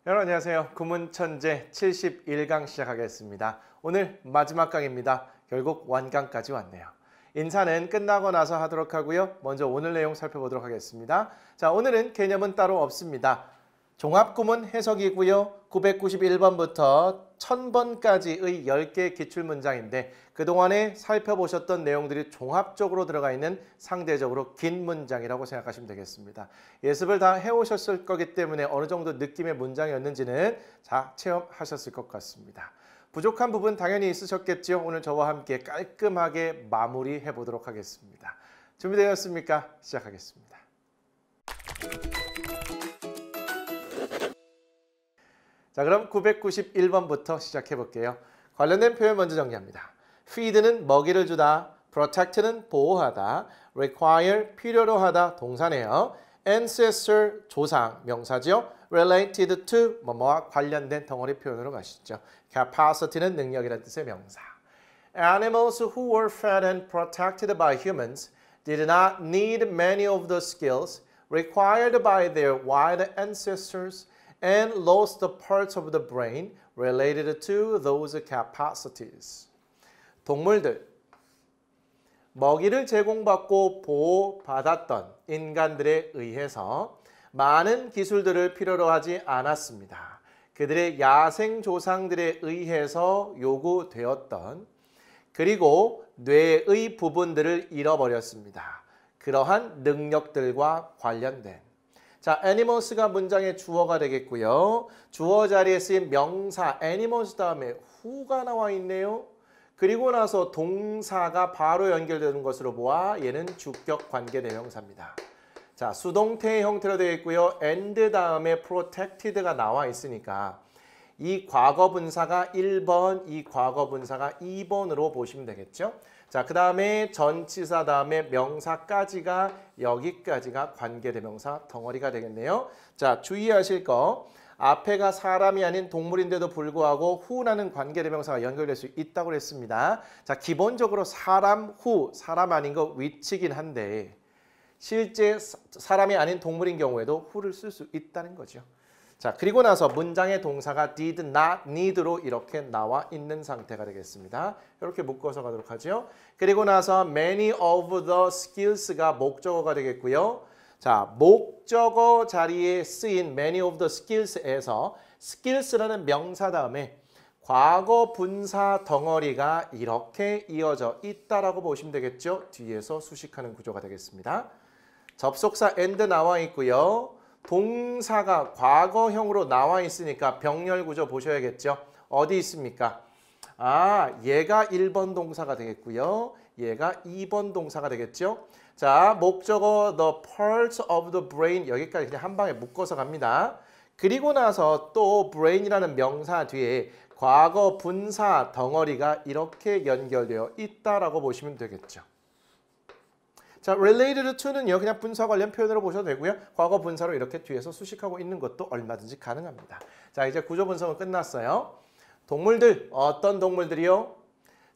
여러분 안녕하세요. 구문천재 71강 시작하겠습니다. 오늘 마지막 강입니다. 결국 완강까지 왔네요. 인사는 끝나고 나서 하도록 하고요. 먼저 오늘 내용 살펴보도록 하겠습니다. 자, 오늘은 개념은 따로 없습니다. 종합구문 해석이고요. 991번부터 1000번까지의 10개 기출문장인데 그동안에 살펴보셨던 내용들이 종합적으로 들어가 있는 상대적으로 긴 문장이라고 생각하시면 되겠습니다. 예습을 다 해오셨을 거기 때문에 어느 정도 느낌의 문장이었는지는 다 체험하셨을 것 같습니다. 부족한 부분 당연히 있으셨겠죠. 오늘 저와 함께 깔끔하게 마무리해 보도록 하겠습니다. 준비되었습니까? 시작하겠습니다. 자, 그럼 991번부터 시작해 볼게요. 관련된 표현 먼저 정리합니다. feed는 먹이를 주다, protect는 보호하다, require 필요로 하다 동사네요. ancestor 조상 명사죠. related to 뭐뭐와 관련된 덩어리 표현으로 가시죠. capacity는 능력이라는 뜻의 명사. Animals who were fed and protected by humans did not need many of the skills required by their wild ancestors and lost the parts of the brain related to those capacities. 동물들, 먹이를 제공받고 보호받았던 인간들에 의해서 많은 기술들을 필요로 하지 않았습니다. 그들의 야생 조상들에 의해서 요구되었던 그리고 뇌의 부분들을 잃어버렸습니다. 그러한 능력들과 관련된 자, animals가 문장의 주어가 되겠고요. 주어 자리에 쓰인 명사 animals 다음에 who가 나와 있네요. 그리고 나서 동사가 바로 연결되는 것으로 보아 얘는 주격 관계 대명사입니다. 자, 수동태의 형태로 되어 있고요. and 다음에 protected가 나와 있으니까 이 과거 분사가 1번, 이 과거 분사가 2번으로 보시면 되겠죠. 자, 그 다음에 전치사 다음에 명사까지가 여기까지가 관계대명사 덩어리가 되겠네요. 자, 주의하실 거 앞에가 사람이 아닌 동물인데도 불구하고 who라는 관계대명사가 연결될 수 있다고 했습니다. 자, 기본적으로 사람, who, 사람 아닌 거 위치긴 한데 실제 사람이 아닌 동물인 경우에도 who를 쓸 수 있다는 거죠. 자, 그리고 나서 문장의 동사가 did not need로 이렇게 나와 있는 상태가 되겠습니다. 이렇게 묶어서 가도록 하죠. 그리고 나서 many of the skills가 목적어가 되겠고요. 자, 목적어 자리에 쓰인 many of the skills에서 skills라는 명사 다음에 과거 분사 덩어리가 이렇게 이어져 있다라고 보시면 되겠죠. 뒤에서 수식하는 구조가 되겠습니다. 접속사 and 나와 있고요. 동사가 과거형으로 나와 있으니까 병렬 구조 보셔야겠죠. 어디 있습니까? 아, 얘가 1번 동사가 되겠고요. 얘가 2번 동사가 되겠죠. 자, 목적어 the parts of the brain 여기까지 그냥 한 방에 묶어서 갑니다. 그리고 나서 또 brain이라는 명사 뒤에 과거 분사 덩어리가 이렇게 연결되어 있다라고 보시면 되겠죠. 자, related to는요. 그냥 분사 관련 표현으로 보셔도 되고요. 과거 분사로 이렇게 뒤에서 수식하고 있는 것도 얼마든지 가능합니다. 자, 이제 구조 분석은 끝났어요. 동물들, 어떤 동물들이요?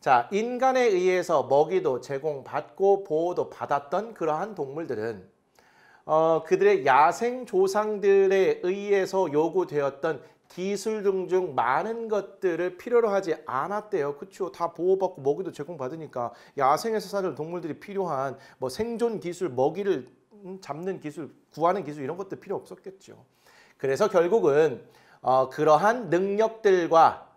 자, 인간에 의해서 먹이도 제공받고 보호도 받았던 그러한 동물들은 그들의 야생 조상들에 의해서 요구되었던 기술 중 많은 것들을 필요로 하지 않았대요. 그렇죠. 다 보호받고 먹이도 제공받으니까 야생에서 사는 동물들이 필요한 뭐 생존 기술, 먹이를 잡는 기술, 구하는 기술 이런 것들 필요 없었겠죠. 그래서 결국은 그러한 능력들과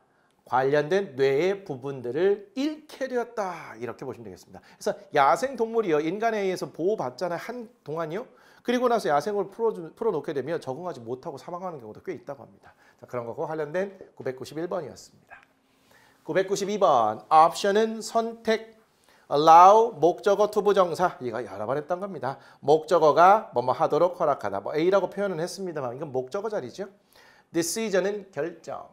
관련된 뇌의 부분들을 잃게 되었다. 이렇게 보시면 되겠습니다. 그래서 야생 동물이요. 인간에 의해서 보호받잖아요. 한동안이요. 그리고 나서 야생을 풀어놓게 되면 적응하지 못하고 사망하는 경우도 꽤 있다고 합니다. 자, 그런 거고 관련된 991번이었습니다. 992번 옵션은 선택 allow 목적어 투부정사 이거 여러 번 했던 겁니다. 목적어가 뭐뭐 하도록 허락하다 뭐 A라고 표현은 했습니다만 이건 목적어 자리죠. decision은 결정.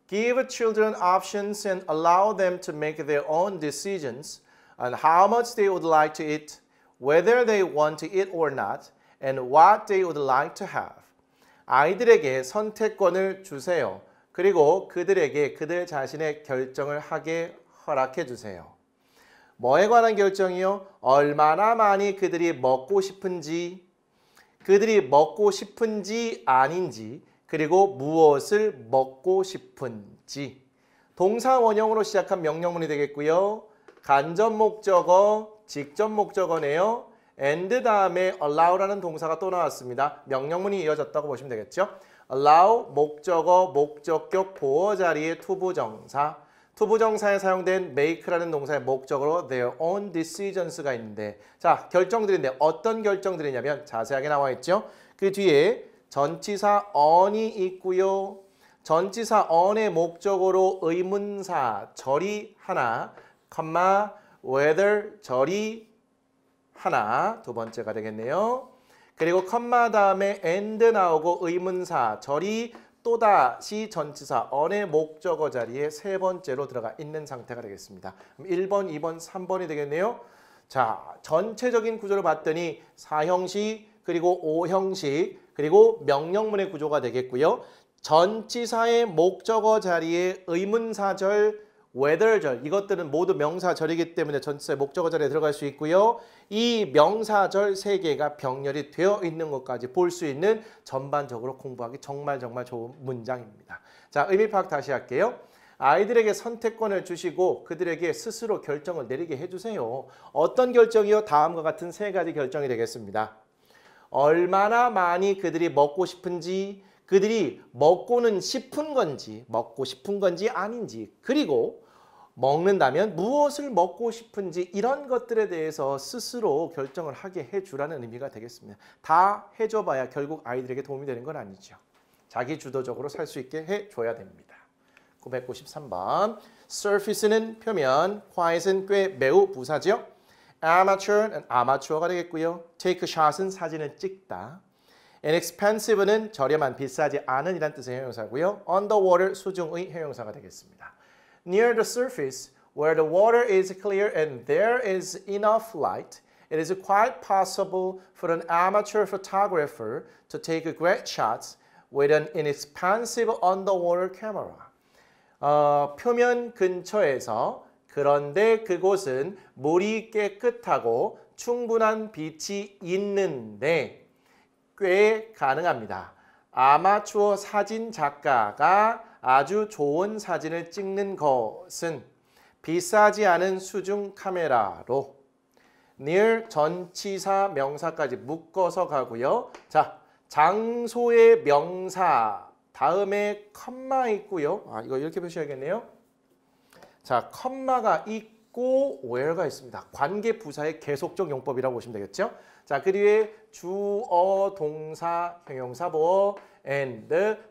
Give children options and allow them to make their own decisions on how much they would like to eat, whether they want to eat or not, and what they would like to have. 아이들에게 선택권을 주세요. 그리고 그들에게 그들 자신의 결정을 하게 허락해 주세요. 뭐에 관한 결정이요? 얼마나 많이 그들이 먹고 싶은지 아닌지 그리고 무엇을 먹고 싶은지. 동사 원형으로 시작한 명령문이 되겠고요. 간접 목적어, 직접 목적어네요. and 다음에 allow라는 동사가 또 나왔습니다. 명령문이 이어졌다고 보시면 되겠죠. allow, 목적어, 목적격, 보어 자리의 투부정사. 투부정사에 사용된 make라는 동사의 목적어로 their own decisions가 있는데 자, 결정들인데 어떤 결정들이냐면 자세하게 나와 있죠. 그 뒤에 전치사 on이 있고요. 전치사 on의 목적어로 의문사 절이 하나, whether 절이 하나, 두 번째가 되겠네요. 그리고 컴마 다음에 and 나오고 의문사 절이 또다시 전치사 on의 목적어 자리에 세 번째로 들어가 있는 상태가 되겠습니다. 그럼 1번, 2번, 3번이 되겠네요. 자, 전체적인 구조를 봤더니 4형식, 그리고 5형식, 그리고 명령문의 구조가 되겠고요. 전치사의 목적어 자리에 의문사절, whether절 이것들은 모두 명사절이기 때문에 전치사의 목적어 자리에 들어갈 수 있고요. 이 명사절 3개가 병렬이 되어 있는 것까지 볼 수 있는 전반적으로 공부하기 정말 좋은 문장입니다. 자, 의미 파악 다시 할게요. 아이들에게 선택권을 주시고 그들에게 스스로 결정을 내리게 해주세요. 어떤 결정이요? 다음과 같은 3가지 결정이 되겠습니다. 얼마나 많이 그들이 먹고 싶은지, 그들이 먹고는 싶은 건지, 먹고 싶은 건지 아닌지, 그리고 먹는다면 무엇을 먹고 싶은지 이런 것들에 대해서 스스로 결정을 하게 해주라는 의미가 되겠습니다. 다 해줘봐야 결국 아이들에게 도움이 되는 건 아니죠. 자기 주도적으로 살 수 있게 해줘야 됩니다. 993번 surface는 표면, quiet은 꽤 매우 부사죠. amateur는 아마추어가 되겠고요. take shot은 사진을 찍다. inexpensive는 저렴한, 비싸지 않은 이란 뜻의 형용사고요. underwater 수중의 형용사가 되겠습니다. Near the surface, where the water is clear and there is enough light, it is quite possible for an amateur photographer to take great shots with an inexpensive underwater camera. 표면 근처에서 그런데 그곳은 물이 깨끗하고 충분한 빛이 있는데 꽤 가능합니다. 아마추어 사진 작가가 아주 좋은 사진을 찍는 것은 비싸지 않은 수중 카메라로 near 전치사 명사까지 묶어서 가고요. 자, 장소의 명사 다음에 컴마 있고요. 이거 이렇게 표시해야겠네요. 자, 컴마가 있고 where가 있습니다. 관계 부사의 계속적 용법이라고 보시면 되겠죠. 자, 그 뒤에 주어, 동사, 형용사, 보어, and,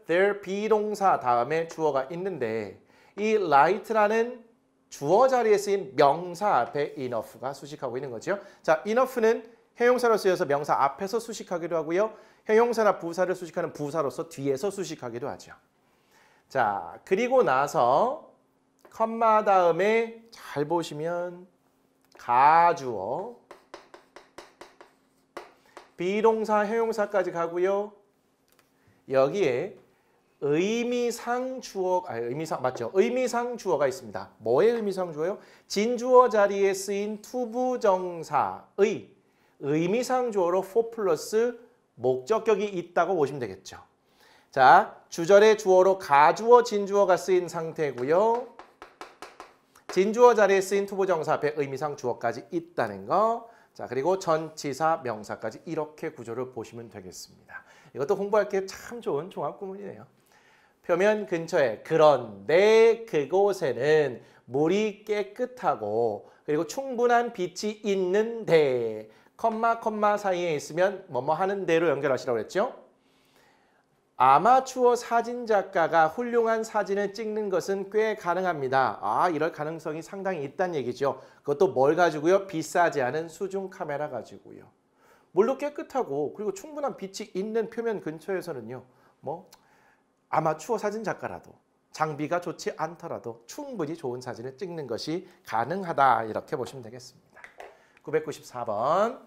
their 비동사 다음에 주어가 있는데 이 light라는 주어 자리에 쓰인 명사 앞에 enough가 수식하고 있는 거죠. 자, enough는 형용사로 쓰여서 명사 앞에서 수식하기도 하고요. 형용사나 부사를 수식하는 부사로서 뒤에서 수식하기도 하죠. 자, 그리고 나서 컴마 다음에 잘 보시면 가주어, 비동사, 형용사까지 가고요. 여기에 의미상 주어, 의미상 주어가 있습니다. 뭐의 의미상 주어요? 진주어 자리에 쓰인 투부정사의 의미상 주어로 for 플러스 목적격이 있다고 보시면 되겠죠. 자, 주절의 주어로 가주어, 진주어가 쓰인 상태고요. 진주어 자리에 쓰인 투부정사 앞에 의미상 주어까지 있다는 거. 자, 그리고 전치사 명사까지 이렇게 구조를 보시면 되겠습니다. 이것도 공부할 게 참 좋은 종합구문이네요. 표면 근처에 그런데 그곳에는 물이 깨끗하고 그리고 충분한 빛이 있는데 컴마 사이에 있으면 뭐뭐 하는 대로 연결하시라고 했죠. 아마추어 사진작가가 훌륭한 사진을 찍는 것은 꽤 가능합니다. 이럴 가능성이 상당히 있다는 얘기죠. 그것도 뭘 가지고요? 비싸지 않은 수중 카메라 가지고요. 물도 깨끗하고 그리고 충분한 빛이 있는 표면 근처에서는요. 아마추어 사진작가라도 장비가 좋지 않더라도 충분히 좋은 사진을 찍는 것이 가능하다. 이렇게 보시면 되겠습니다. 994번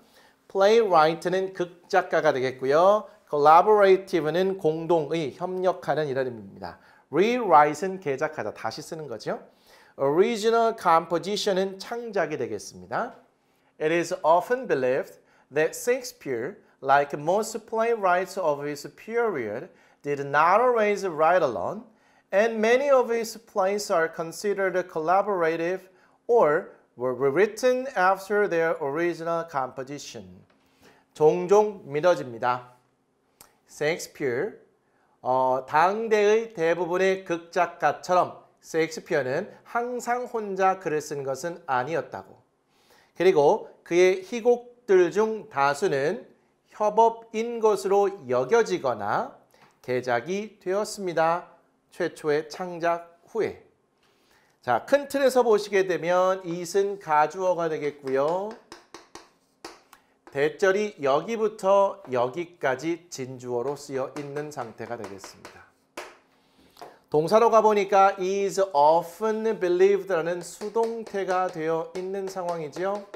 playwright는 극작가가 되겠고요. collaborative는 공동의, 협력하는 이런 의미입니다. rewrite은 개작하다, 다시 쓰는 거죠. original composition은 창작이 되겠습니다. It is often believed that Shakespeare like most playwrights of his period, did not always write alone, and many of his plays are considered collaborative or were rewritten after their original composition. 종종 믿어집니다. 셰익스피어, 당대의 대부분의 극작가처럼 셰익스피어는 항상 혼자 글을 쓴 것은 아니었다고. 그리고 그의 희곡들 중 다수는 협업인 것으로 여겨지거나 개작이 되었습니다. 최초의 창작 후에. 자, 큰 틀에서 보시게 되면 it은 가주어가 되겠고요. 대절이 여기부터 여기까지 진주어로 쓰여 있는 상태가 되겠습니다. 동사로 가보니까 is often believed라는 수동태가 되어 있는 상황이죠.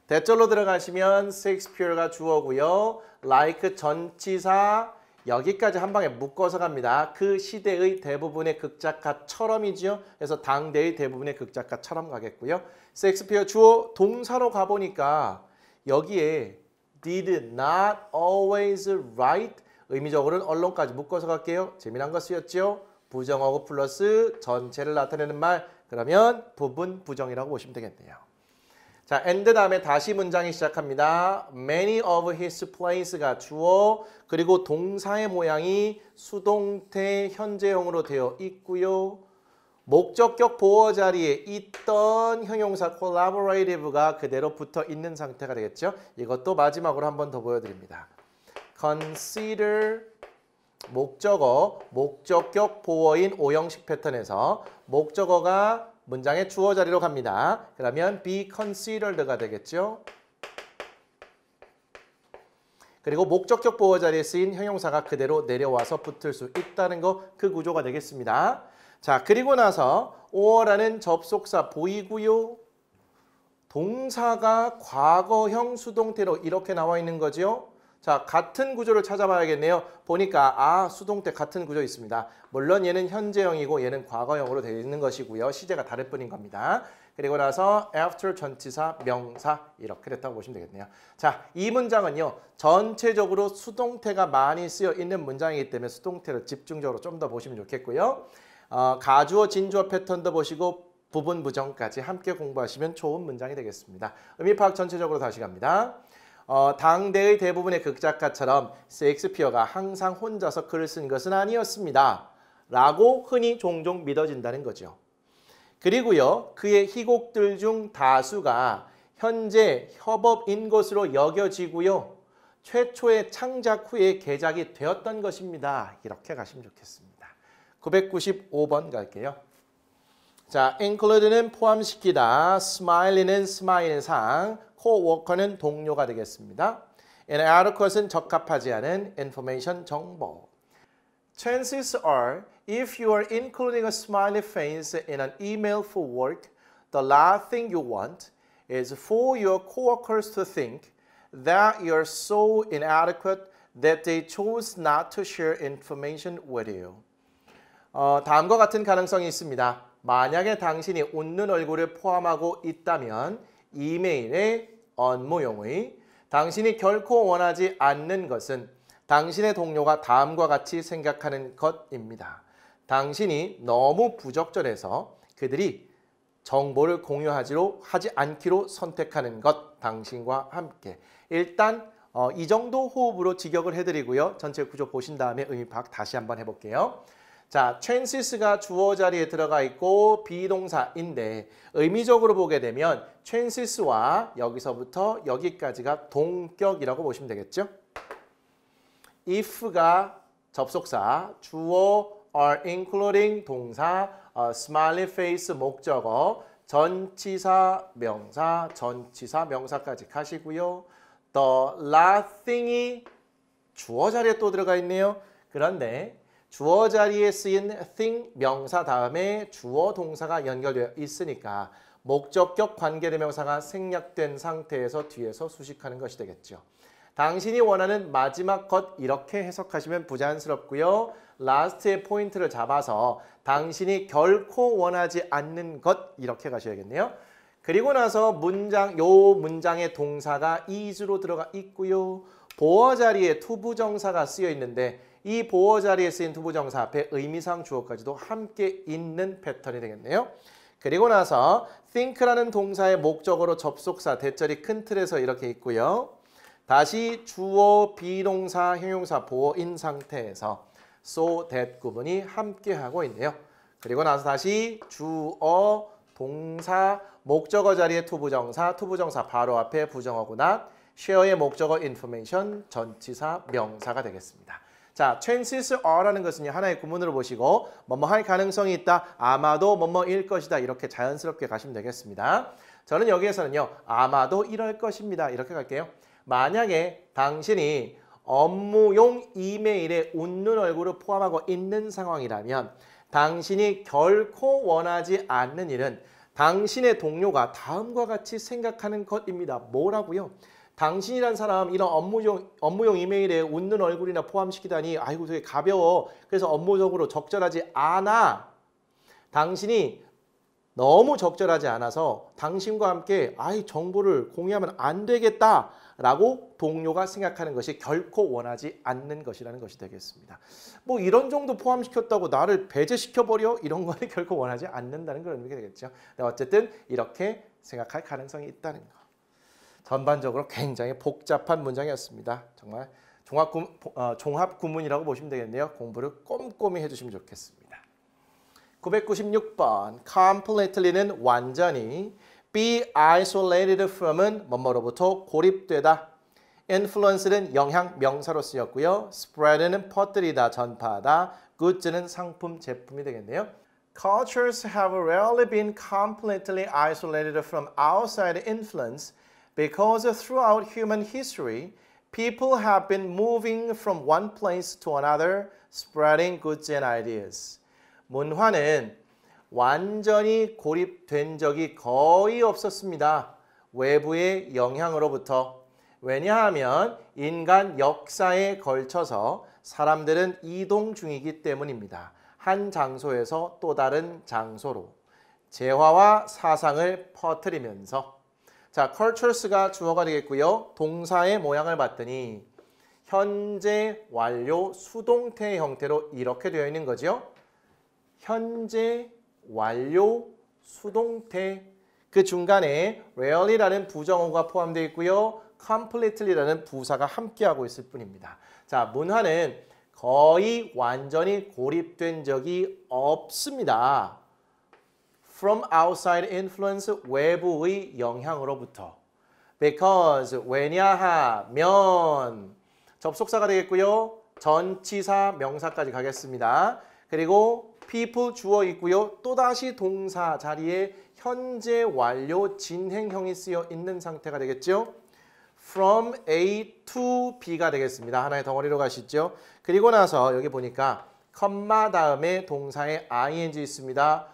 대절로 들어가시면 셰익스피어가 주어고요. like 전치사 여기까지 한 방에 묶어서 갑니다. 그 시대의 대부분의 극작가처럼이지요. 그래서 당대의 대부분의 극작가처럼 가겠고요. 셰익스피어 주어 동사로 가보니까 여기에 did not always write 의미적으로는 언론까지 묶어서 갈게요. 재미난 거 쓰였죠. 부정어구 플러스 전체를 나타내는 말 그러면 부분 부정이라고 보시면 되겠네요. 자, and 다음에 다시 문장이 시작합니다. Many of his plays가 주어 그리고 동사의 모양이 수동태 현재형으로 되어 있고요. 목적격 보어 자리에 있던 형용사 collaborative가 그대로 붙어 있는 상태가 되겠죠. 이것도 마지막으로 한 번 더 보여드립니다. consider 목적어, 목적격 보어인 오형식 패턴에서 목적어가 문장의 주어 자리로 갑니다. 그러면 be considered가 되겠죠. 그리고 목적격 보어 자리에 쓰인 형용사가 그대로 내려와서 붙을 수 있다는 거 그 구조가 되겠습니다. 자, 그리고 나서 or라는 접속사 보이고요. 동사가 과거형 수동태로 이렇게 나와 있는 거죠. 자, 같은 구조를 찾아봐야겠네요. 보니까 수동태 같은 구조 있습니다. 물론 얘는 현재형이고 얘는 과거형으로 되어 있는 것이고요. 시제가 다를 뿐인 겁니다. 그리고 나서 after 전치사, 명사 이렇게 됐다고 보시면 되겠네요. 자, 이 문장은요. 전체적으로 수동태가 많이 쓰여 있는 문장이기 때문에 수동태를 집중적으로 좀 더 보시면 좋겠고요. 가주어, 진주어 패턴도 보시고 부분 부정까지 함께 공부하시면 좋은 문장이 되겠습니다. 의미 파악 전체적으로 다시 갑니다. 당대의 대부분의 극작가처럼 셰익스피어가 항상 혼자서 글을 쓴 것은 아니었습니다. 라고 흔히 종종 믿어진다는 거죠. 그리고요. 그의 희곡들 중 다수가 현재 협업인 것으로 여겨지고요. 최초의 창작 후에 개작이 되었던 것입니다. 이렇게 가시면 좋겠습니다. 995번 갈게요. 자, include는 포함시키다, smile는 스마일상, coworker는 동료가 되겠습니다. inadequate은 적합하지 않은 information 정보. Chances are, if you are including a smiley face in an email for work, the last thing you want is for your coworkers to think that you're so inadequate that they chose not to share information with you. 다음과 같은 가능성이 있습니다. 만약에 당신이 웃는 얼굴을 포함하고 있다면 이메일의 업무용의 당신이 결코 원하지 않는 것은 당신의 동료가 다음과 같이 생각하는 것입니다. 당신이 너무 부적절해서 그들이 정보를 공유하지 않기로 선택하는 것, 당신과 함께. 일단 이 정도 호흡으로 직역을 해드리고요. 전체 구조 보신 다음에 의미 파악 다시 한번 해볼게요. 자, chances가 주어 자리에 들어가 있고 비동사인데 의미적으로 보게 되면 chances와 여기서부터 여기까지가 동격이라고 보시면 되겠죠. if가 접속사, 주어, are including 동사, smiley face 목적어, 전치사, 명사, 전치사, 명사까지 가시고요. the last thing이 주어 자리에 또 들어가 있네요. 그런데 주어 자리에 쓰인 thing 명사 다음에 주어 동사가 연결되어 있으니까 목적격 관계대명사가 생략된 상태에서 뒤에서 수식하는 것이 되겠죠. 당신이 원하는 마지막 것 이렇게 해석하시면 부자연스럽고요. 라스트의 포인트를 잡아서 당신이 결코 원하지 않는 것 이렇게 가셔야겠네요. 그리고 나서 요 문장의 동사가 is로 들어가 있고요. 보어 자리에 투부정사가 쓰여 있는데 이 보어 자리에 쓰인 투부정사 앞에 의미상 주어까지도 함께 있는 패턴이 되겠네요. 그리고 나서 think라는 동사의 목적어로 접속사 대절이 큰 틀에서 이렇게 있고요. 다시 주어, 비동사, 형용사 보어인 상태에서 so, that 구문이 함께하고 있네요. 그리고 나서 다시 주어, 동사, 목적어 자리에 투부정사, 투부정사 바로 앞에 부정어고 not, share의 목적어 information, 전치사, 명사가 되겠습니다. 자, chances are라는 것은 하나의 구문으로 보시고 뭐뭐 할 가능성이 있다, 아마도 뭐뭐일 것이다 이렇게 자연스럽게 가시면 되겠습니다. 저는 여기에서는요, 아마도 이럴 것입니다 이렇게 갈게요. 만약에 당신이 업무용 이메일에 웃는 얼굴을 포함하고 있는 상황이라면 당신이 결코 원하지 않는 일은 당신의 동료가 다음과 같이 생각하는 것입니다. 뭐라고요? 당신이란 사람 이런 업무용 이메일에 웃는 얼굴이나 포함시키다니 아이고 되게 가벼워. 그래서 업무적으로 적절하지 않아. 당신이 너무 적절하지 않아서 당신과 함께 정보를 공유하면 안 되겠다라고 동료가 생각하는 것이 결코 원하지 않는 것이라는 것이 되겠습니다. 뭐 이런 정도 포함시켰다고 나를 배제시켜버려? 이런 거는 결코 원하지 않는다는 그런 의미가 되겠죠. 어쨌든 이렇게 생각할 가능성이 있다는 거. 전반적으로 굉장히 복잡한 문장이었습니다. 정말 종합 구문이라고 보시면 되겠네요. 공부를 꼼꼼히 해주시면 좋겠습니다. 996번 completely는 완전히, be isolated from은 뭐뭐로부터 고립되다, influence는 영향, 명사로 쓰였고요. spread는 퍼뜨리다, 전파하다, goods는 상품, 제품이 되겠네요. Cultures have rarely been completely isolated from outside influence because throughout human history, people have been moving from one place to another, spreading goods and ideas. 문화는 완전히 고립된 적이 거의 없었습니다. 외부의 영향으로부터. 왜냐하면 인간 역사에 걸쳐서 사람들은 이동 중이기 때문입니다. 한 장소에서 또 다른 장소로 재화와 사상을 퍼뜨리면서. 자, cultures가 주어가 되겠고요. 동사의 모양을 봤더니 현재 완료 수동태 형태로 이렇게 되어 있는 거죠. 현재 완료 수동태, 그 중간에 rarely라는 부정어가 포함되어 있고요. completely라는 부사가 함께하고 있을 뿐입니다. 자, 문화는 거의 완전히 고립된 적이 없습니다. From outside influence, 외부의 영향으로부터. Because, 왜냐하면, 접속사가 되겠고요. 전치사, 명사까지 가겠습니다. 그리고 people 주어 있고요. 또다시 동사 자리에 현재 완료 진행형이 쓰여 있는 상태가 되겠죠. From A to B가 되겠습니다. 하나의 덩어리로 가시죠. 그리고 나서 여기 보니까 컴마 다음에 동사에 ing 있습니다.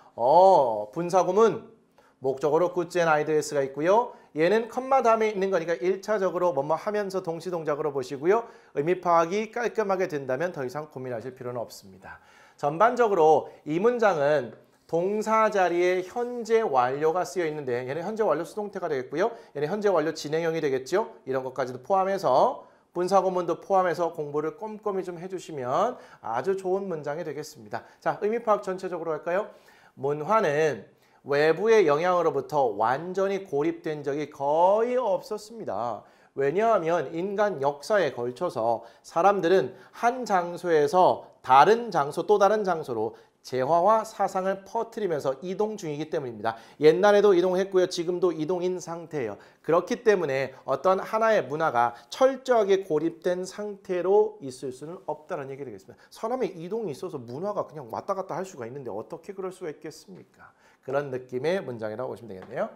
분사구문 목적어로 goods and ideas가 있고요. 얘는 컴마 다음에 있는 거니까 1차적으로 뭐뭐 하면서 동시동작으로 보시고요. 의미 파악이 깔끔하게 된다면 더 이상 고민하실 필요는 없습니다. 전반적으로 이 문장은 동사 자리에 현재 완료가 쓰여 있는데 얘는 현재 완료 수동태가 되겠고요. 얘는 현재 완료 진행형이 되겠죠. 이런 것까지도 포함해서 분사구문도 포함해서 공부를 꼼꼼히 좀 해주시면 아주 좋은 문장이 되겠습니다. 자, 의미 파악 전체적으로 할까요? 문화는 외부의 영향으로부터 완전히 고립된 적이 거의 없었습니다. 왜냐하면 인간 역사에 걸쳐서 사람들은 한 장소에서 다른 장소 또 다른 장소로 재화와 사상을 퍼뜨리면서 이동 중이기 때문입니다. 옛날에도 이동했고요. 지금도 이동인 상태예요. 그렇기 때문에 어떤 하나의 문화가 철저하게 고립된 상태로 있을 수는 없다는 얘기가 되겠습니다. 사람의 이동이 있어서 문화가 그냥 왔다 갔다 할 수가 있는데 어떻게 그럴 수가 있겠습니까? 그런 느낌의 문장이라고 보시면 되겠네요.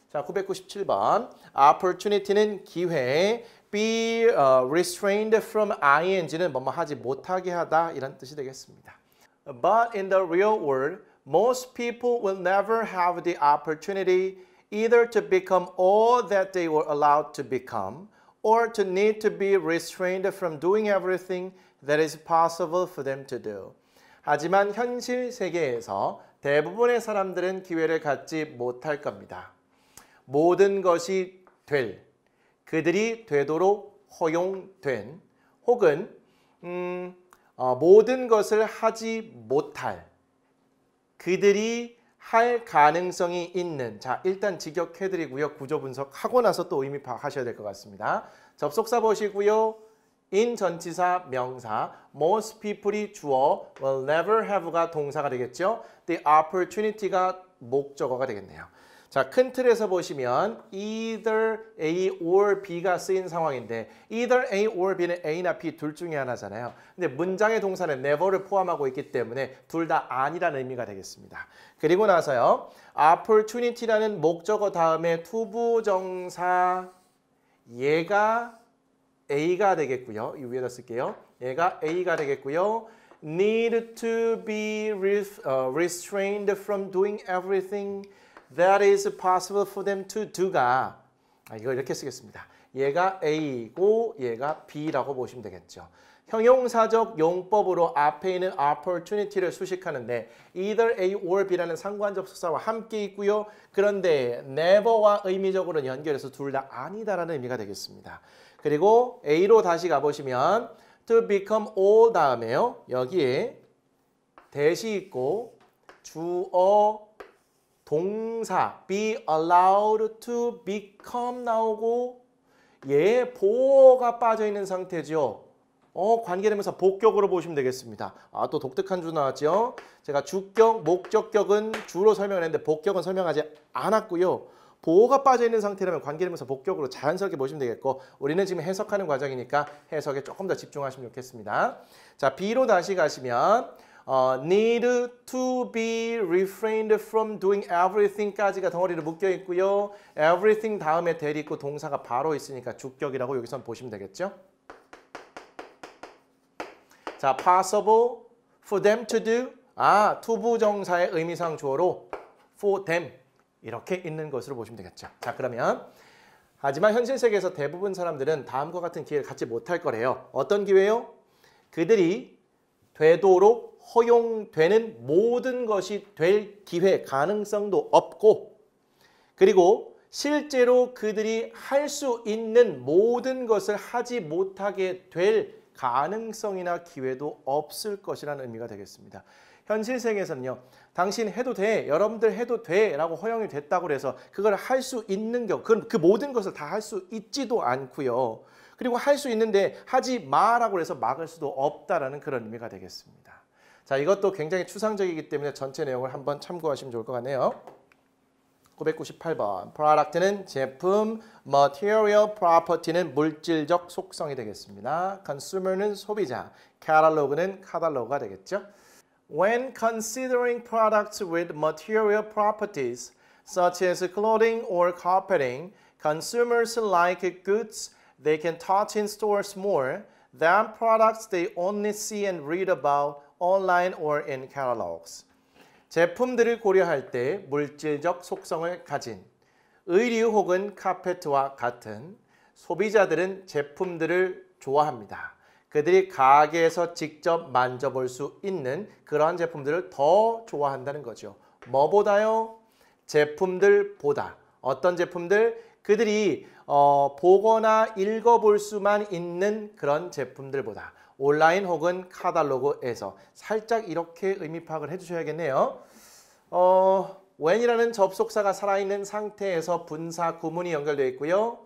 자, 997번. opportunity는 기회, be restrained from ing는 뭐뭐 하지 못하게 하다 이런 뜻이 되겠습니다. But in the real world, most people will never have the opportunity either to become all that they were allowed to become or to need to be restrained from doing everything that is possible for them to do. 하지만 현실 세계에서 대부분의 사람들은 기회를 갖지 못할 겁니다. 모든 것이 그들이 되도록 허용된 혹은 모든 것을 하지 못할 그들이 할 가능성이 있는 자 일단 직역해드리고요. 구조 분석하고 나서 또 의미 파악하셔야 될 것 같습니다. 접속사 보시고요. in 전치사 명사, most people이 주어, will never have가 동사가 되겠죠. the opportunity가 목적어가 되겠네요. 자, 큰 틀에서 보시면 either A or B가 쓰인 상황인데 either A or B는 A나 B 둘 중에 하나잖아요. 근데 문장의 동사는 never를 포함하고 있기 때문에 둘 다 아니라는 의미가 되겠습니다. 그리고 나서요. opportunity라는 목적어 다음에 투부정사 얘가 A가 되겠고요. 이 위에다 쓸게요. 얘가 A가 되겠고요. need to be restrained from doing everything that is possible for them to do가 이거 이렇게 쓰겠습니다. 얘가 A고 얘가 B라고 보시면 되겠죠. 형용사적 용법으로 앞에 있는 opportunity를 수식하는데 either A or B라는 상관접속사와 함께 있고요. 그런데 never와 의미적으로는 연결해서 둘 다 아니다라는 의미가 되겠습니다. 그리고 A로 다시 가보시면 to become all 다음에요. 여기에 대시 있고 주어 동사 be allowed to become 나오고 얘 보어가 빠져있는 상태죠. 관계되면서 복격으로 보시면 되겠습니다. 또 독특한 주 나왔죠. 제가 주격, 목적격은 주로 설명을 했는데 복격은 설명하지 않았고요. 보호가 빠져있는 상태라면 관계되면서 복격으로 자연스럽게 보시면 되겠고 우리는 지금 해석하는 과정이니까 해석에 조금 더 집중하시면 좋겠습니다. 자, B로 다시 가시면 need to be refrained from doing everything까지가 덩어리로 묶여 있고요. everything 다음에 대리 있고 동사가 바로 있으니까 주격이라고 여기서 보시면 되겠죠. 자, possible for them to do 투부정사의 의미상 주어로 for them 이렇게 있는 것으로 보시면 되겠죠. 자, 그러면 하지만 현실 세계에서 대부분 사람들은 다음과 같은 기회를 갖지 못할 거래요. 어떤 기회요? 그들이 되도록 허용되는 모든 것이 될 기회, 가능성도 없고 그리고 실제로 그들이 할 수 있는 모든 것을 하지 못하게 될 가능성이나 기회도 없을 것이라는 의미가 되겠습니다. 현실 세계에서는요. 당신 해도 돼. 여러분들 해도 돼. 라고 허용이 됐다고 해서 그걸 할 수 있는 경우 그 모든 것을 다 할 수 있지도 않고요. 그리고 할 수 있는데 하지 마라고 해서 막을 수도 없다라는 그런 의미가 되겠습니다. 자, 이것도 굉장히 추상적이기 때문에 전체 내용을 한번 참고하시면 좋을 것 같네요. 998번 product는 제품, material property는 물질적 속성이 되겠습니다. consumer는 소비자, catalog는 카탈로그가 되겠죠. When considering products with material properties such as clothing or carpeting, consumers like goods they can touch in stores more than products they only see and read about online or in catalogs. 제품들을 고려할 때 물질적 속성을 가진 의류 혹은 카페트와 같은 소비자들은 제품들을 좋아합니다. 그들이 가게에서 직접 만져볼 수 있는 그러한 제품들을 더 좋아한다는 거죠. 뭐보다요? 제품들보다. 어떤 제품들? 그들이 보거나 읽어볼 수만 있는 그런 제품들보다. 온라인 혹은 카탈로그에서 살짝 이렇게 의미 파악을 해주셔야겠네요. when이라는 접속사가 살아있는 상태에서 분사 구문이 연결되어 있고요.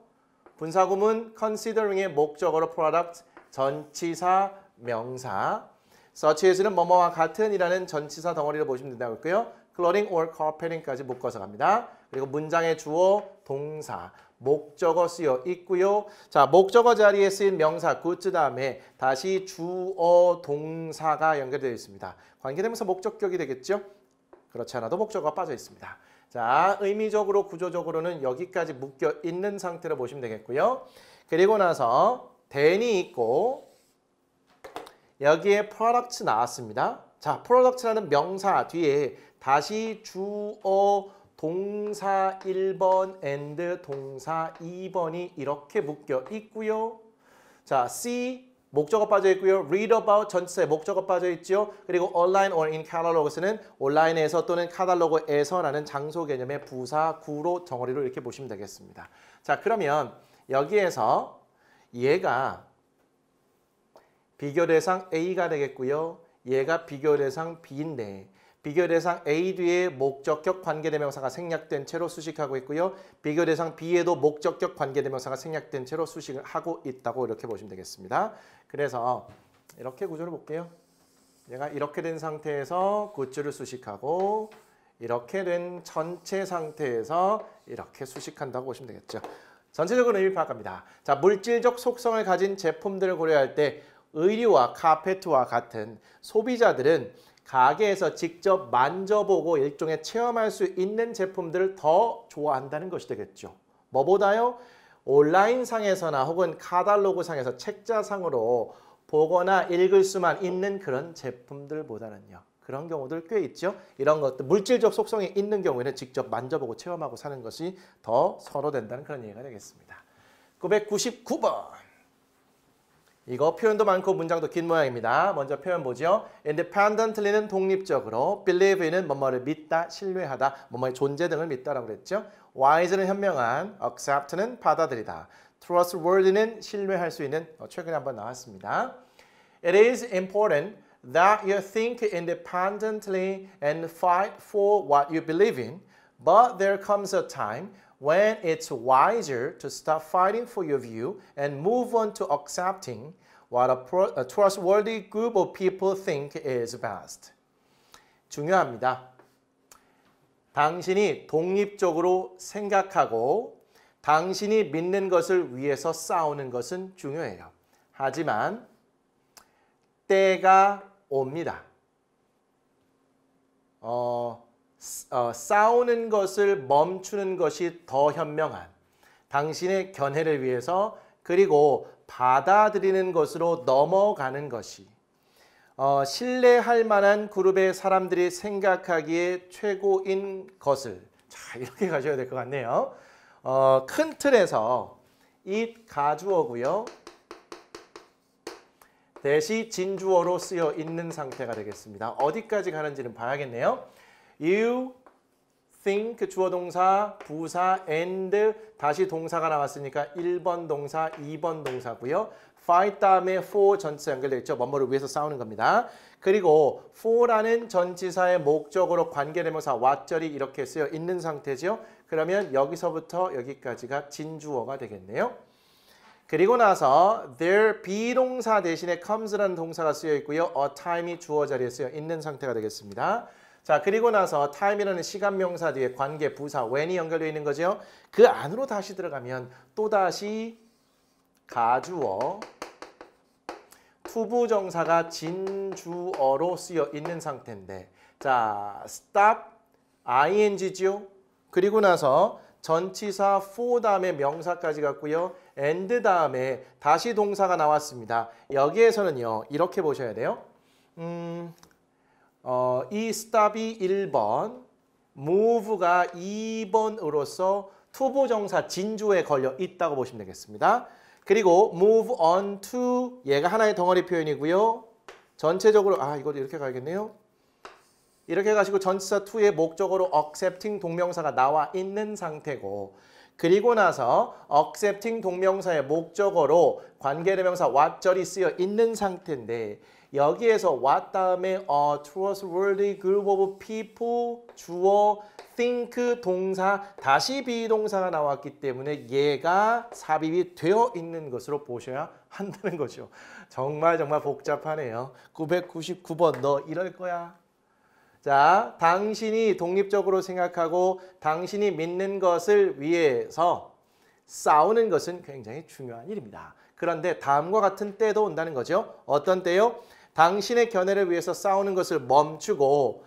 분사 구문 considering의 목적어로 product, 전치사, 명사. such as는 뭐뭐와 같은이라는 전치사 덩어리를 보시면 된다고 했고요. clothing or carpeting까지 묶어서 갑니다. 그리고 문장의 주어, 동사, 목적어 쓰여 있고요. 자, 목적어 자리에 쓰인 명사 goods 다음에 다시 주어, 동사가 연결되어 있습니다. 관계되면서 목적격이 되겠죠? 그렇지 않아도 목적어가 빠져 있습니다. 자, 의미적으로 구조적으로는 여기까지 묶여 있는 상태로 보시면 되겠고요. 그리고 나서 then이 있고 여기에 product 나왔습니다. 자, product라는 명사 뒤에 다시 주어, 동사 1번 and 동사 2번이 이렇게 묶여 있고요. 자, see 목적어 빠져 있고요. read about 전치사에 목적어 빠져 있죠. 그리고 online or in catalogs는 온라인에서 또는 카탈로그에서라는 장소 개념의 부사 구로 덩어리로 이렇게 보시면 되겠습니다. 자, 그러면 여기에서 얘가 비교대상 A가 되겠고요. 얘가 비교대상 B인데 비교대상 A 뒤에 목적격 관계대명사가 생략된 채로 수식하고 있고요. 비교대상 B에도 목적격 관계대명사가 생략된 채로 수식을 하고 있다고 이렇게 보시면 되겠습니다. 그래서 이렇게 구조를 볼게요. 얘가 이렇게 된 상태에서 굿즈를 수식하고 이렇게 된 전체 상태에서 이렇게 수식한다고 보시면 되겠죠. 전체적으로 의미 파악합니다. 자, 물질적 속성을 가진 제품들을 고려할 때 의류와 카페트와 같은 소비자들은 가게에서 직접 만져보고 일종의 체험할 수 있는 제품들을 더 좋아한다는 것이 되겠죠. 뭐보다요? 온라인상에서나 혹은 카탈로그상에서 책자상으로 보거나 읽을 수만 있는 그런 제품들보다는요. 그런 경우들 꽤 있죠. 이런 것들 물질적 속성이 있는 경우에는 직접 만져보고 체험하고 사는 것이 더 선호된다는 그런 얘기가 되겠습니다. 999번. 이거 표현도 많고 문장도 긴 모양입니다. 먼저 표현 보죠. Independently는 독립적으로, believe는 뭐뭐를 믿다, 신뢰하다, 뭐뭐의 존재 등을 믿다라고 그랬죠. wise는 현명한, accept는 받아들이다, trustworthy는 신뢰할 수 있는, 최근에 한번 나왔습니다. It is important that you think independently and fight for what you believe in, but there comes a time when it's wiser to stop fighting for your view and move on to accepting what a trustworthy group of people think is best. 중요합니다. 당신이 독립적으로 생각하고 당신이 믿는 것을 위해서 싸우는 것은 중요해요. 하지만 때가 옵니다. 싸우는 것을 멈추는 것이 더 현명한 당신의 견해를 위해서 그리고 받아들이는 것으로 넘어가는 것이 신뢰할 만한 그룹의 사람들이 생각하기에 최고인 것을 자 이렇게 가셔야 될 것 같네요. 큰 틀에서 it 가주어고요. 대시 진주어로 쓰여 있는 상태가 되겠습니다. 어디까지 가는지는 봐야겠네요. You think 주어 동사, 부사, and 다시 동사가 나왔으니까 1번 동사, 2번 동사고요. fight 다음에 for 전치사 연결되어 있죠. 뭐뭐를 위해서 싸우는 겁니다. 그리고 for라는 전치사의 목적으로 관계대명사 what절이 이렇게 쓰여 있는 상태죠. 그러면 여기서부터 여기까지가 진주어가 되겠네요. 그리고 나서 there 비동사 대신에 comes라는 동사가 쓰여 있고요. a time이 주어 자리에 쓰여 있는 상태가 되겠습니다. 자, 그리고 나서 time이라는 시간 명사 뒤에 관계 부사 when이 연결되어 있는 거죠. 그 안으로 다시 들어가면 또다시 가주어 투부정사가 진주어로 쓰여 있는 상태인데 자, stop ing죠. 그리고 나서 전치사 for 다음에 명사까지 갔고요. and 다음에 다시 동사가 나왔습니다. 여기에서는요. 이렇게 보셔야 돼요. 이 stop이 1번, move가 2번으로서 투부정사 진주에 걸려 있다고 보시면 되겠습니다. 그리고 move on to 얘가 하나의 덩어리 표현이고요. 전체적으로 이걸 이렇게 가야겠네요. 이렇게 가시고 전치사 to의 목적으로 accepting 동명사가 나와 있는 상태고 그리고 나서 accepting 동명사의 목적어로 관계대명사 what절이 쓰여 있는 상태인데 여기에서 what 다음에 a trustworthy group of people 주어 think 동사 다시 비동사가 나왔기 때문에 얘가 삽입이 되어 있는 것으로 보셔야 한다는 거죠. 정말 복잡하네요. 999번 너 이럴 거야. 자, 당신이 독립적으로 생각하고 당신이 믿는 것을 위해서 싸우는 것은 굉장히 중요한 일입니다. 그런데 다음과 같은 때도 온다는 거죠. 어떤 때요? 당신의 견해를 위해서 싸우는 것을 멈추고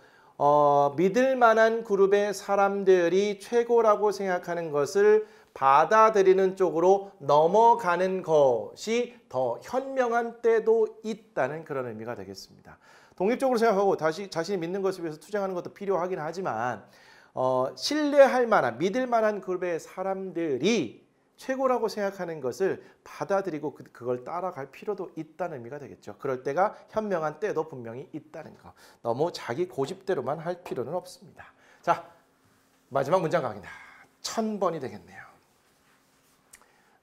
믿을 만한 그룹의 사람들이 최고라고 생각하는 것을 받아들이는 쪽으로 넘어가는 것이 더 현명한 때도 있다는 그런 의미가 되겠습니다. 독립적으로 생각하고 다시 자신이 믿는 것을 위해서 투쟁하는 것도 필요하긴 하지만 신뢰할 만한, 믿을 만한 그룹의 사람들이 최고라고 생각하는 것을 받아들이고 그걸 따라갈 필요도 있다는 의미가 되겠죠. 그럴 때가 현명한 때도 분명히 있다는 거. 너무 자기 고집대로만 할 필요는 없습니다. 자, 마지막 문장 갑니다. 1000번이 되겠네요.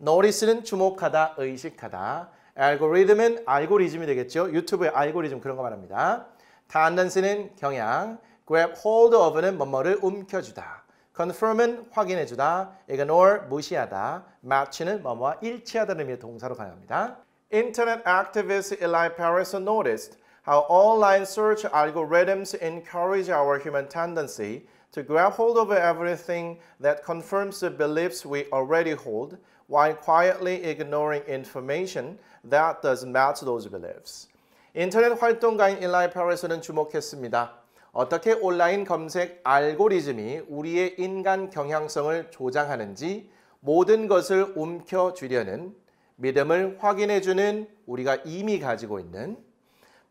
notice는 주목하다, 의식하다. algorithm은 알고리즘이 되겠죠. 유튜브의 알고리즘 그런 거 말합니다. tendency는 경향. grab hold of는 뭐뭐를 움켜주다. confirm은 확인해주다. ignore 무시하다. match는 뭐뭐와 일치하다는 의미의 동사로 가능합니다. Internet activist Eli Pariser noticed how online search algorithms encourage our human tendency to grab hold of everything that confirms the beliefs we already hold while quietly ignoring information that does match those beliefs. 인터넷 활동가인 일라이 파레서는 주목했습니다. 어떻게 온라인 검색 알고리즘이 우리의 인간 경향성을 조장하는지 모든 것을 움켜쥐려는 믿음을 확인해주는 우리가 이미 가지고 있는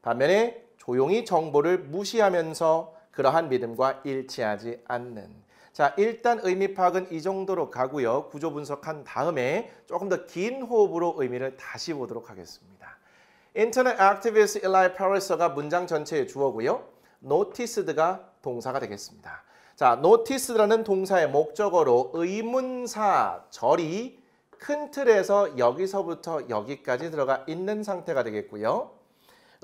반면에 조용히 정보를 무시하면서 그러한 믿음과 일치하지 않는. 자, 일단 의미 파악은 이 정도로 가고요. 구조 분석한 다음에 조금 더 긴 호흡으로 의미를 다시 보도록 하겠습니다. 인터넷 액티비스트 일라이 파레서가 문장 전체의 주어고요. noticed가 동사가 되겠습니다. 자, noticed라는 동사의 목적어로 의문사 절이 큰 틀에서 여기서부터 여기까지 들어가 있는 상태가 되겠고요.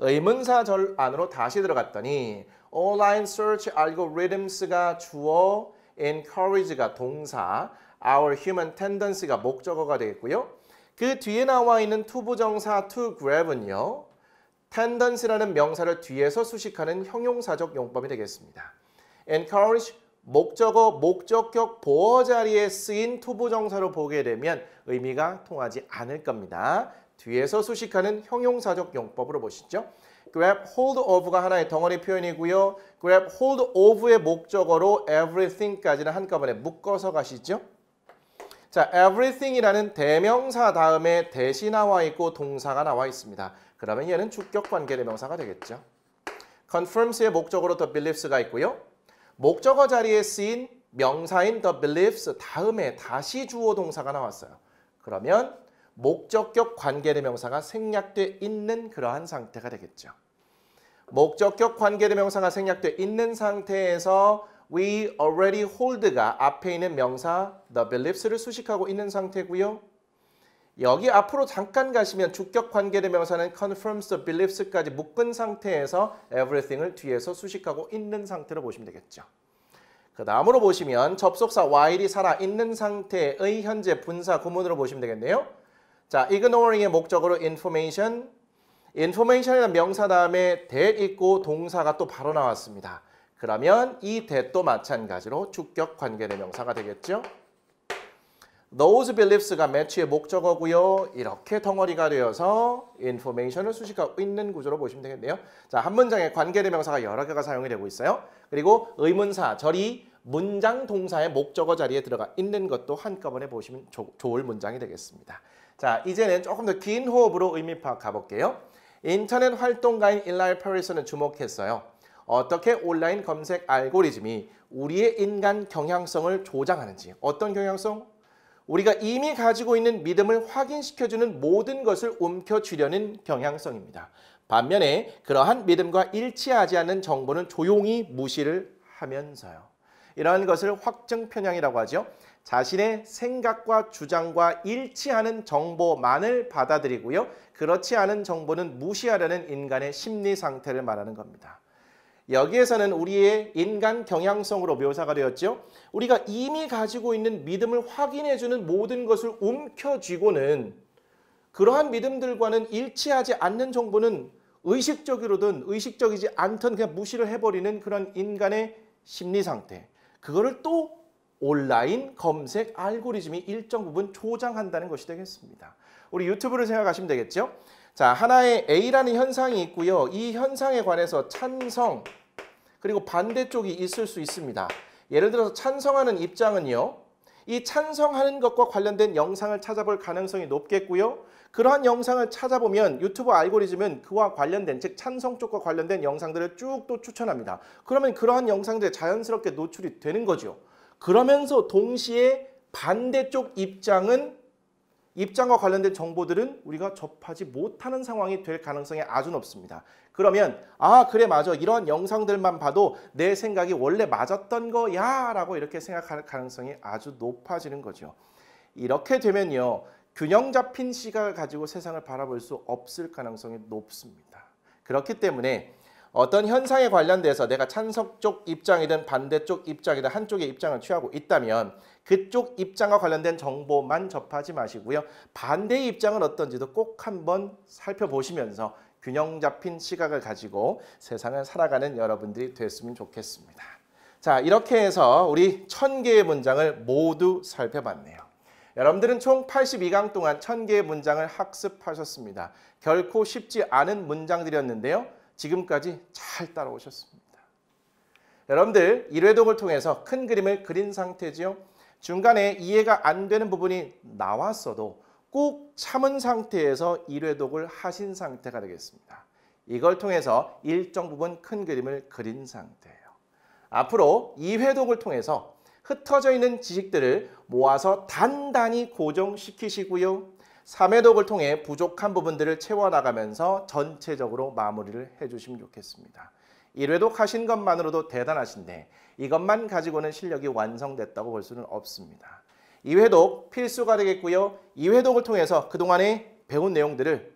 의문사절 안으로 다시 들어갔더니 online search algorithms가 주어, encourage가 동사, our human tendency가 목적어가 되겠고요. 그 뒤에 나와 있는 투부정사 to grab은요. tendency라는 명사를 뒤에서 수식하는 형용사적 용법이 되겠습니다. encourage 목적어, 목적격 보어 자리에 쓰인 투부정사로 보게 되면 의미가 통하지 않을 겁니다. 뒤에서 수식하는 형용사적 용법으로 보시죠. grab hold of가 하나의 덩어리 표현이고요. grab hold of의 목적어로 everything까지는 한꺼번에 묶어서 가시죠. 자, everything이라는 대명사 다음에 대시 나와 있고 동사가 나와 있습니다. 그러면 얘는 주격 관계대명사가 되겠죠. confirms의 목적어로 the beliefs가 있고요. 목적어 자리에 쓰인 명사인 the beliefs 다음에 다시 주어 동사가 나왔어요. 그러면 목적격 관계대명사가 생략돼 있는 그러한 상태가 되겠죠. 목적격 관계대명사가 생략돼 있는 상태에서 we already hold가 앞에 있는 명사 the beliefs를 수식하고 있는 상태고요. 여기 앞으로 잠깐 가시면 주격 관계대명사는 confirms the beliefs까지 묶은 상태에서 everything을 뒤에서 수식하고 있는 상태로 보시면 되겠죠. 그 다음으로 보시면 접속사 while이 살아있는 상태의 현재 분사 구문으로 보시면 되겠네요. 자, ignoring의 목적어로 information, information이라는 명사 다음에 that 있고 동사가 또 바로 나왔습니다. 그러면 이 that도 마찬가지로 주격 관계대명사가 되겠죠. Those beliefs가 매치의 목적어고요. 이렇게 덩어리가 되어서 information을 수식하고 있는 구조로 보시면 되겠네요. 자, 한 문장에 관계대명사가 여러 개가 사용이 되고 있어요. 그리고 의문사, 절이 문장 동사의 목적어 자리에 들어가 있는 것도 한꺼번에 보시면 좋을 문장이 되겠습니다. 자, 이제는 조금 더 긴 호흡으로 의미 파악 가볼게요. 인터넷 활동가인 일라이 파리서는 주목했어요. 어떻게 온라인 검색 알고리즘이 우리의 인간 경향성을 조장하는지. 어떤 경향성? 우리가 이미 가지고 있는 믿음을 확인시켜주는 모든 것을 움켜쥐려는 경향성입니다. 반면에 그러한 믿음과 일치하지 않는 정보는 조용히 무시를 하면서요. 이러한 것을 확증 편향이라고 하죠. 자신의 생각과 주장과 일치하는 정보만을 받아들이고요. 그렇지 않은 정보는 무시하려는 인간의 심리 상태를 말하는 겁니다. 여기에서는 우리의 인간 경향성으로 묘사가 되었죠. 우리가 이미 가지고 있는 믿음을 확인해주는 모든 것을 움켜쥐고는 그러한 믿음들과는 일치하지 않는 정보는 의식적으로든 의식적이지 않든 그냥 무시를 해버리는 그런 인간의 심리 상태. 그거를 또 온라인 검색 알고리즘이 일정 부분 조장한다는 것이 되겠습니다. 우리 유튜브를 생각하시면 되겠죠. 자, 하나의 A라는 현상이 있고요. 이 현상에 관해서 찬성 그리고 반대쪽이 있을 수 있습니다. 예를 들어서 찬성하는 입장은요. 이 찬성하는 것과 관련된 영상을 찾아볼 가능성이 높겠고요. 그러한 영상을 찾아보면 유튜브 알고리즘은 그와 관련된 즉 찬성 쪽과 관련된 영상들을 쭉 또 추천합니다. 그러면 그러한 영상들이 자연스럽게 노출이 되는 거죠. 그러면서 동시에 반대쪽 입장과 관련된 정보들은 우리가 접하지 못하는 상황이 될 가능성이 아주 높습니다. 그러면 아 그래 맞아 이런 영상들만 봐도 내 생각이 원래 맞았던 거야 라고 이렇게 생각할 가능성이 아주 높아지는 거죠. 이렇게 되면요. 균형 잡힌 시각을 가지고 세상을 바라볼 수 없을 가능성이 높습니다. 그렇기 때문에 어떤 현상에 관련돼서 내가 찬성 쪽 입장이든 반대쪽 입장이든 한쪽의 입장을 취하고 있다면 그쪽 입장과 관련된 정보만 접하지 마시고요. 반대의 입장은 어떤지도 꼭 한번 살펴보시면서 균형 잡힌 시각을 가지고 세상을 살아가는 여러분들이 됐으면 좋겠습니다. 자, 이렇게 해서 우리 1000개의 문장을 모두 살펴봤네요. 여러분들은 총 82강 동안 1000개의 문장을 학습하셨습니다. 결코 쉽지 않은 문장들이었는데요. 지금까지 잘 따라오셨습니다. 여러분들 1회독을 통해서 큰 그림을 그린 상태지요. 중간에 이해가 안 되는 부분이 나왔어도 꾹 참은 상태에서 1회독을 하신 상태가 되겠습니다. 이걸 통해서 일정 부분 큰 그림을 그린 상태예요. 앞으로 2회독을 통해서 흩어져 있는 지식들을 모아서 단단히 고정시키시고요. 3회독을 통해 부족한 부분들을 채워나가면서 전체적으로 마무리를 해주시면 좋겠습니다. 1회독 하신 것만으로도 대단하신데 이것만 가지고는 실력이 완성됐다고 볼 수는 없습니다. 2회독 필수가 되겠고요. 2회독을 통해서 그동안에 배운 내용들을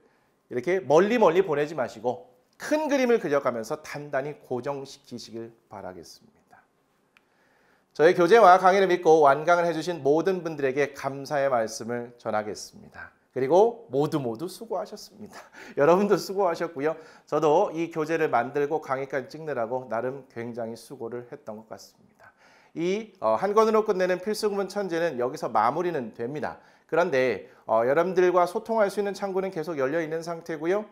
이렇게 멀리 보내지 마시고 큰 그림을 그려가면서 단단히 고정시키시길 바라겠습니다. 저희 교재와 강의를 믿고 완강을 해주신 모든 분들에게 감사의 말씀을 전하겠습니다. 그리고 모두 수고하셨습니다. 여러분도 수고하셨고요. 저도 이 교재를 만들고 강의까지 찍느라고 나름 굉장히 수고를 했던 것 같습니다. 이 한 권으로 끝내는 필수구문 천재는 여기서 마무리는 됩니다. 그런데 여러분들과 소통할 수 있는 창구는 계속 열려 있는 상태고요.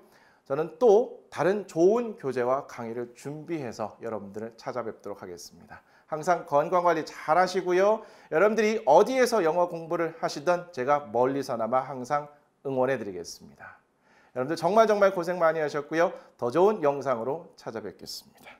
저는 또 다른 좋은 교재와 강의를 준비해서 여러분들을 찾아뵙도록 하겠습니다. 항상 건강관리 잘 하시고요. 여러분들이 어디에서 영어 공부를 하시든 제가 멀리서나마 항상 응원해 드리겠습니다. 여러분들 정말 고생 많이 하셨고요. 더 좋은 영상으로 찾아뵙겠습니다.